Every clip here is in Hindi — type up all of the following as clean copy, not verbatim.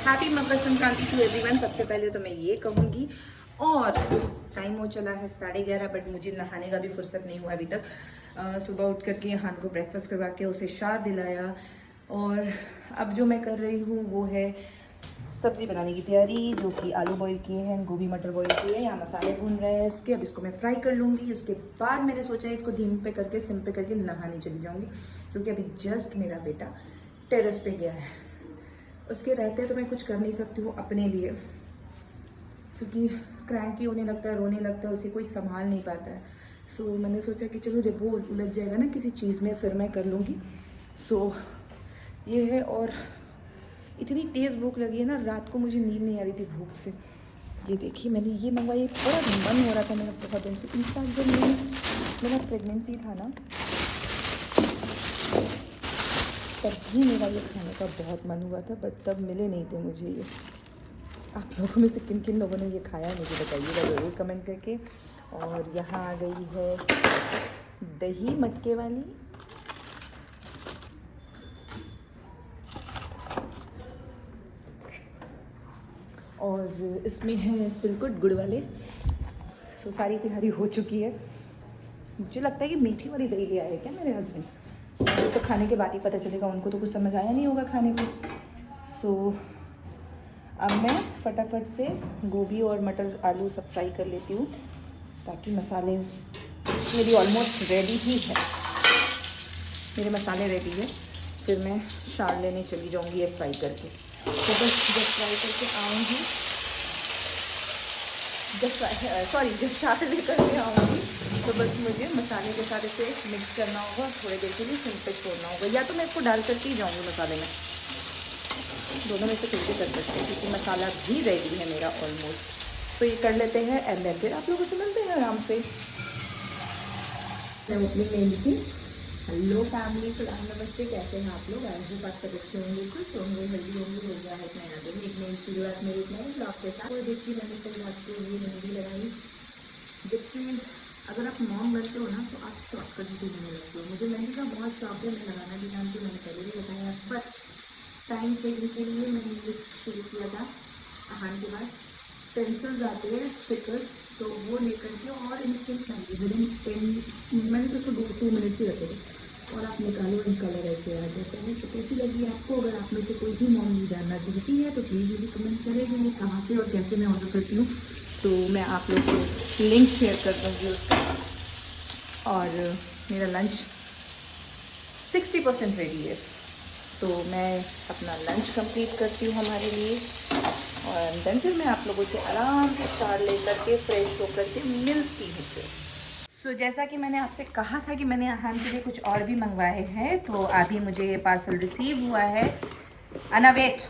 Happy Makar Sankranti to everyone. सबसे पहले तो मैं ये कहूँगी, और टाइम हो चला है 11:30, बट मुझे नहाने का भी फुर्सत नहीं हुआ अभी तक। सुबह उठ करके हान को ब्रेकफास्ट करवा के उसे शार दिलाया, और अब जो मैं कर रही हूँ वो है सब्ज़ी बनाने की तैयारी, जो कि आलू बॉईल किए हैं, गोभी मटर बॉईल किए हैं, यहाँ मसाले भून रहे हैं इसके। अब इसको मैं फ्राई कर लूँगी। उसके बाद मैंने सोचा है इसको धीमे पे करके सिम पे करके नहाने चली जाऊँगी, क्योंकि अभी जस्ट मेरा बेटा टेरेस पे गया है। उसके रहते तो मैं कुछ कर नहीं सकती हूँ अपने लिए, क्योंकि क्रैंकी होने लगता है, रोने लगता है, उसे कोई संभाल नहीं पाता है। सो मैंने सोचा कि चलो जब वो उलझ जाएगा ना किसी चीज़ में, फिर मैं कर लूँगी। सो ये है। और इतनी तेज़ भूख लगी है ना, रात को मुझे नींद नहीं आ रही थी भूख से। ये देखिए मैंने ये मंगवाई, बड़ा मन हो रहा था मेरा बहुत दिन से। इनफैक्ट जब मेरा प्रेगनेंसी था ना, तब भी मेरा ये खाने का बहुत मन हुआ था, बट तब मिले नहीं थे मुझे ये। आप लोगों में से किन किन लोगों ने ये खाया है मुझे बताइएगा ज़रूर कमेंट करके। और यहाँ आ गई है दही मटके वाली, और इसमें है तिलकुट गुड़ वाले। सो सारी तैयारी हो चुकी है। मुझे लगता है कि मीठी वाली दही ले आए क्या मेरे हस्बैंड, तो खाने के बाद ही पता चलेगा, उनको तो कुछ समझ आया नहीं होगा खाने में। सो अब मैं फटाफट से गोभी और मटर आलू सब फ्राई कर लेती हूँ, ताकि मसाले मेरी ऑलमोस्ट रेडी ही है। मेरे मसाले रेडी है, फिर मैं शार लेने चली जाऊँगी ये फ्राई करके। तो बस जब फ्राई करके आऊँगी, जब शार लेकर के आऊँगी, तो बस मुझे मसाले के साथ इसे मिक्स करना होगा, थोड़ी देर के लिए सिम पे छोड़ना होगा, या तो मैं इसको डाल करके ही जाऊँगी मसाले में। दोनों में से कुछ भी कर सकते हैं, क्योंकि मसाला भी रेडी है मेरा ऑलमोस्ट। तो ये कर लेते हैं, एंड देन फिर आप लोगों से मिलते हैं आराम से। मैं ओपनिंग में ली थी। हेलो फैमिली, सलाम नमस्ते, कैसे हैं आप लोग? आई होप आप सब अच्छे होंगे, खुश होंगे, हेल्दी होंगे। हो गया है नया दिन, एक नई शुरुआत मेरे एक नए ब्लॉग के साथ। और देखिए मैंने कल रात को ये मेहंदी लगाई, जिससे अगर आप मॉम बनते हो ना, तो आप शॉर्टकट भी ढूंढने लगते हो। मुझे मेहंदी का बहुत शौक है, मैं लगाना भी जानती हूँ, मैंने पहले भी बताया, बट टाइम सेविंग के लिए मैंने ये शुरू किया था। हाथ के बाद पेंसिल्स आते हैं, स्टिकर्स, तो वो लेकर के और इंस्टेंट मेहंदी विद इन 10, मैंने तो उसको 2 मिनट्स ही रखे थे, और आप निकालो एंड कलर ऐसे आ जाता है। तो कैसी लगी आपको? अगर आप में से कोई भी मॉम जानना चाहती है तो प्लीज़ मुझे कमेंट करेंगे कहाँ से और कैसे मैं ऑर्डर करती हूँ, तो मैं आप लोग को लिंक शेयर कर दूँगी उसका। और मेरा लंच 60% रेडी है, तो मैं अपना लंच कंप्लीट करती हूँ हमारे लिए, और देन फिर मैं आप लोगों से आराम से शार ले करके फ्रेश होकर के मिलती हूँ फिर। सो जैसा कि मैंने आपसे कहा था कि मैंने अहान के लिए कुछ और भी मंगवाए हैं, तो अभी मुझे ये पार्सल रिसीव हुआ है। अना वेट,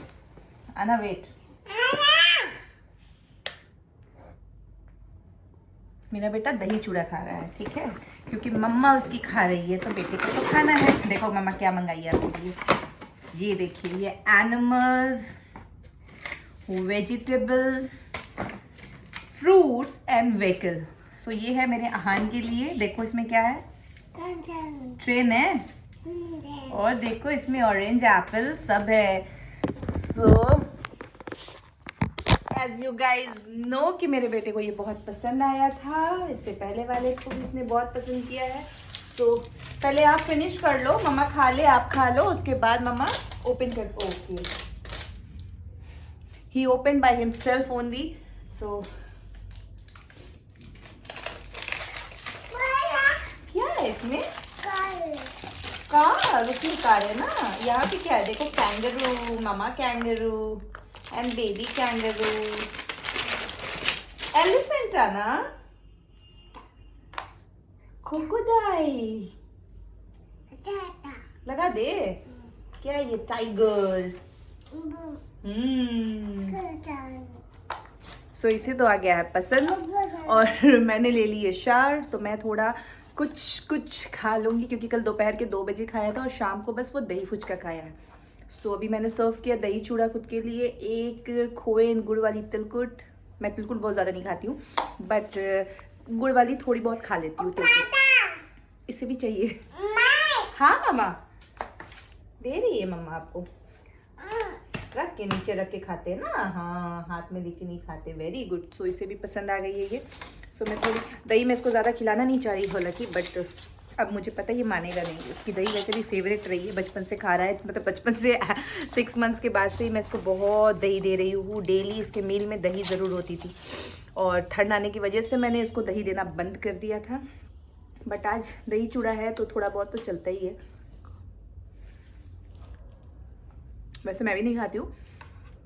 मेरा बेटा दही चूड़ा खा रहा है, ठीक है, क्योंकि मम्मा उसकी खा रही है, तो बेटे को तो खाना है। देखो मम्मा क्या मंगाई है आपके लिए, ये देखिए, ये animals, vegetable, fruits and vehicle. So ये है मेरे अहान के लिए। देखो इसमें क्या है, ट्रेन है, और देखो इसमें ऑरेंज एप्पल सब है। So as you guys know कि मेरे बेटे को ये बहुत पसंद आया था, इससे पहले वाले को भी इसने बहुत पसंद किया है। सो पहले आप फिनिश कर लो, मम्मा खा ले, आप खा लो, उसके बाद मम्मा ओपन कर। Okay, he open by himself only. So क्या है इसमें? कार, उसमें कार है ना। यहाँ पे क्या है देखो, kangaroo, mama kangaroo and baby kangaroo, elephant आना, क्रोकोडाइल लगा दे। क्या है ये? टाइगर। सो इसे तो आ गया है पसंद, और मैंने ले ली है शार, तो मैं थोड़ा कुछ खा लूँगी, क्योंकि कल दोपहर के 2 बजे खाया था, और शाम को बस वो दही फुचका खाया है। सो अभी मैंने सर्व किया दही चूड़ा खुद के लिए, एक खोए गुड़ वाली तिलकुट। मैं तिलकुट बहुत ज़्यादा नहीं खाती हूँ, बट गुड़ वाली थोड़ी बहुत खा लेती हूँ तिलकुट। इसे भी चाहिए? हाँ मामा, दे रही है मम्मा आपको। रख के नीचे रख के खाते हैं ना, हाँ हाथ में लेके नहीं खाते। Very good. सो इसे भी पसंद आ गई है ये। सो मैं थोड़ी दही मैं इसको ज़्यादा खिलाना नहीं चाह रही हालांकि, बट अब मुझे पता है ये मानेगा नहीं। इसकी दही वैसे भी फेवरेट रही है, बचपन से खा रहा है, मतलब बचपन से 6 मंथ्स के बाद से ही मैं इसको बहुत दही दे रही हूँ। डेली इसके मील में दही ज़रूर होती थी, और ठंड आने की वजह से मैंने इसको दही देना बंद कर दिया था। बट आज दही चूड़ा है तो थोड़ा बहुत तो चलता ही है। वैसे मैं भी नहीं खाती हूँ,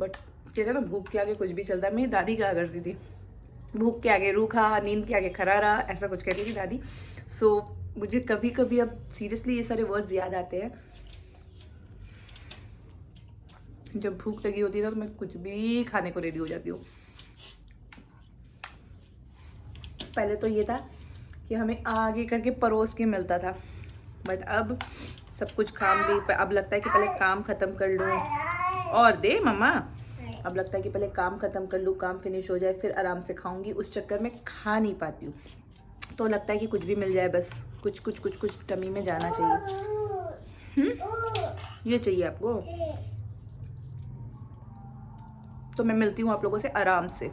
बट कहते ना भूख के आगे कुछ भी चलता है। मेरी दादी कहा करती थी, भूख के आगे रूखा, नींद के आगे खरारा, ऐसा कुछ कहती थी दादी। सो मुझे कभी कभी अब सीरियसली ये सारे वर्ड्स याद आते हैं। जब भूख लगी होती है ना तो मैं कुछ भी खाने को रेडी हो जाती हूँ। पहले तो ये था कि हमें आगे करके परोस के मिलता था, बट अब सब कुछ काम दे। अब लगता है कि पहले काम ख़त्म कर लूँ और दे मम्मा। अब लगता है कि पहले काम ख़त्म कर लूँ, काम फिनिश हो जाए, फिर आराम से खाऊंगी। उस चक्कर में खा नहीं पाती हूँ, तो लगता है कि कुछ भी मिल जाए, बस कुछ कुछ कुछ कुछ टमी में जाना चाहिए। ये चाहिए आपको, तो मैं मिलती हूँ आप लोगों से आराम से।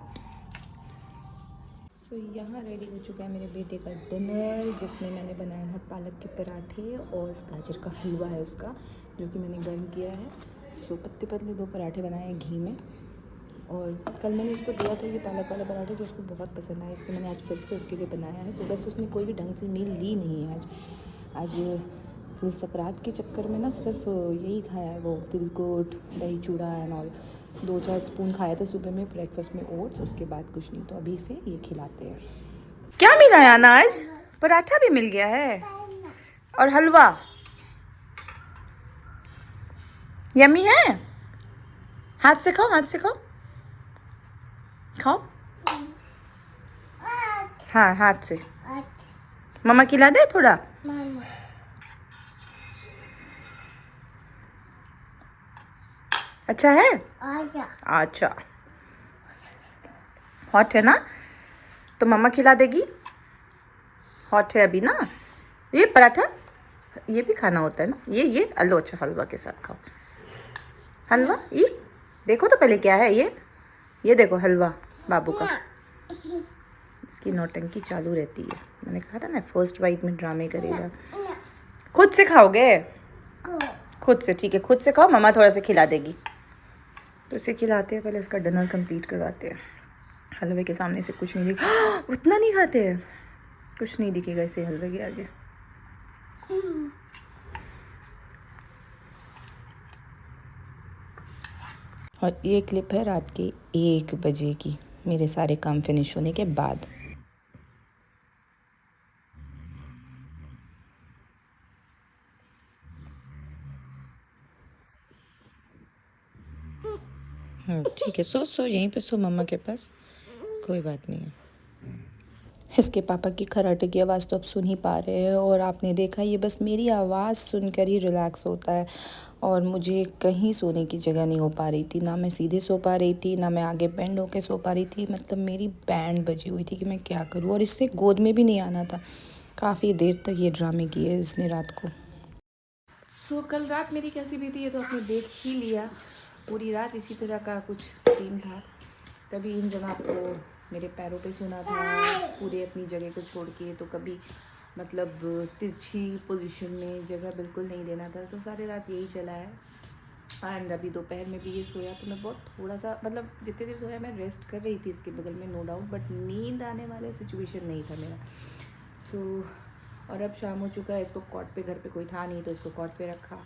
तो यहाँ रेडी हो चुका है मेरे बेटे का डिनर, जिसमें मैंने बनाया है पालक के पराठे और गाजर का हलवा है उसका, जो कि मैंने गर्म किया है। सो पतले पतले 2 पराठे बनाए हैं घी में। और कल मैंने इसको दिया था ये पालक वाला पराठा, जो उसको बहुत पसंद आया, इसलिए मैंने आज फिर से उसके लिए बनाया है। सुबह से उसने कोई भी ढंग से मील ली नहीं है आज तो सकरात के चक्कर में ना सिर्फ यही खाया है वो, तिलकुट, दही चूड़ा एंड ऑल। 2-4 स्पून खाया था सुबह में ब्रेकफास्ट में ओट्स, उसके बाद कुछ नहीं। तो अभी इसे ये खिलाते हैं। क्या मिला है ना आज? पराठा भी मिल गया है और हलवा। यम्मी है। हाथ से खाओ, हाथ से खाओ, खाओ। हाँ हाथ से। मम्मा खिला दे थोड़ा। अच्छा है। अच्छा हॉट है ना, तो मम्मा खिला देगी। हॉट है अभी ना ये पराठा, ये भी खाना होता है ना ये अलो। अच्छा हलवा के साथ खाओ। हलवा ये देखो तो पहले क्या है ये देखो हलवा बाबू का। इसकी नौटंकी चालू रहती है। मैंने कहा था ना फर्स्ट बाइट में ड्रामे करेगा। खुद से खाओगे? खुद से, ठीक है खुद से खाओ, मम्मा थोड़ा सा खिला देगी। तो इसे खिलाते हैं, पहले इसका डिनर कंप्लीट करवाते हैं। हलवे के सामने से कुछ नहीं दिख उतना नहीं खाते हैं, कुछ नहीं दिखेगा इसे हलवे के आगे। और ये क्लिप है रात के 1 बजे की, मेरे सारे काम फिनिश होने के बाद। ठीक है, सो यहीं पे सो मम्मा के पास, कोई बात नहीं है। इसके पापा की खर्राटे की आवाज़ तो अब सुन ही पा रहे हैं, और आपने देखा ये बस मेरी आवाज़ सुनकर ही रिलैक्स होता है। और मुझे कहीं सोने की जगह नहीं हो पा रही थी, ना मैं सीधे सो पा रही थी, ना मैं आगे बेंड होके सो पा रही थी। मतलब मेरी बैंड बजी हुई थी कि मैं क्या करूँ, और इससे गोद में भी नहीं आना था। काफ़ी देर तक ये ड्रामे किए इसने रात को। सो कल रात मेरी कैसी बीती है तो आपने देख ही लिया। पूरी रात इसी तरह का कुछ सीन था। कभी इन जगह को मेरे पैरों पे सोना था पूरे अपनी जगह को छोड़ के, तो कभी मतलब तिरछी पोजीशन में जगह बिल्कुल नहीं देना था। तो सारी रात यही चला है। एंड अभी दोपहर में भी ये सोया, तो मैं बहुत थोड़ा सा मतलब जितने देर सोया मैं रेस्ट कर रही थी इसके बगल में, नो डाउट, बट नींद आने वाला सिचुएशन नहीं था मेरा। सो और अब शाम हो चुका है, इसको कॉट पे, घर पे कोई था नहीं तो इसको कॉट पे रखा।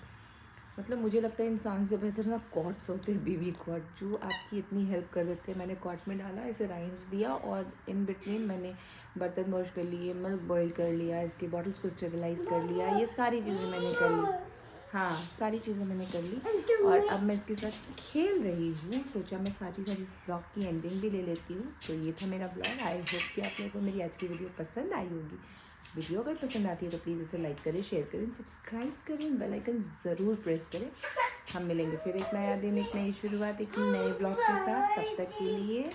मतलब मुझे लगता है इंसान से बेहतर ना कॉट्स होते हैं, बीवी कॉट, जो आपकी इतनी हेल्प कर देते हैं। मैंने कॉट में डाला, इसे राइम्स दिया, और इन बिटवीन मैंने बर्तन वॉश कर लिए, मिल्क बॉईल कर लिया, इसके बॉटल्स को स्टेरिलाइज कर लिया, ये सारी चीज़ें मैंने कर ली। हाँ सारी चीज़ें मैंने कर ली, और अब मैं इसके साथ खेल रही हूँ। सोचा मैं सारी इस ब्लॉग की एंडिंग भी ले लेती हूँ। तो ये था मेरा ब्लॉग। आई होप कि आप लोगों को मेरी आज की वीडियो पसंद आई होगी। वीडियो अगर पसंद आती है तो प्लीज़ इसे लाइक करें, शेयर करें, सब्सक्राइब करें, बेल आइकन ज़रूर प्रेस करें। हम मिलेंगे फिर एक नया दिन, एक नई शुरुआत, एक नए ब्लॉग के साथ। तब तक के लिए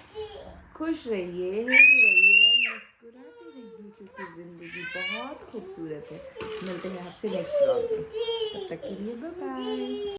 खुश रहिए, हेल्दी रहिए, मुस्कुराते रहिए, क्योंकि ज़िंदगी बहुत खूबसूरत है। मिलते हैं आपसे नेक्स्ट ब्लॉग में, तब तक के लिए बाय बाय।